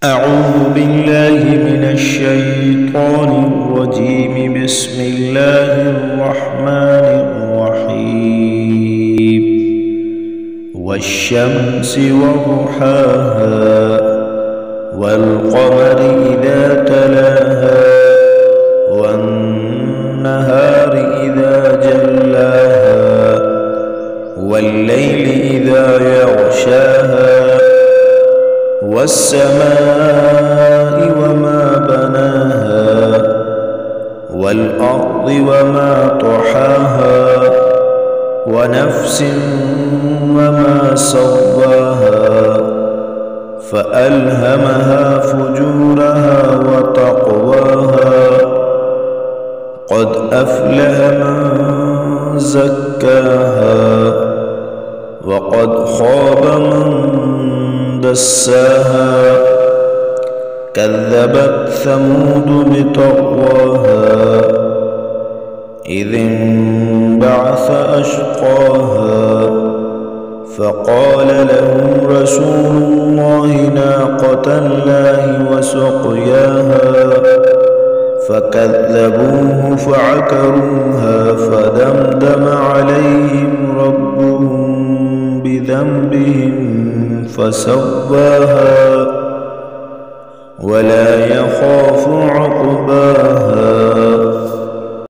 أعوذ بالله من الشيطان الرجيم. بسم الله الرحمن الرحيم. والشمس وضحاها والقمر إذا تلاها والنهار إذا جلاها والليل إذا يغشاها والسماء وما بناها والأرض وما طحاها ونفس وما سواها فألهمها فجورها وتقواها قد أفلح من زكاها وقد خاب من دساها. كذبت ثمود بطغواها إذ انبعث أشقاها فقال لهم رسول الله ناقة الله وسقياها فكذبوه فعكروها فدمدم عليهم ربهم بذنبهم فسواها ولا يخاف عقباها.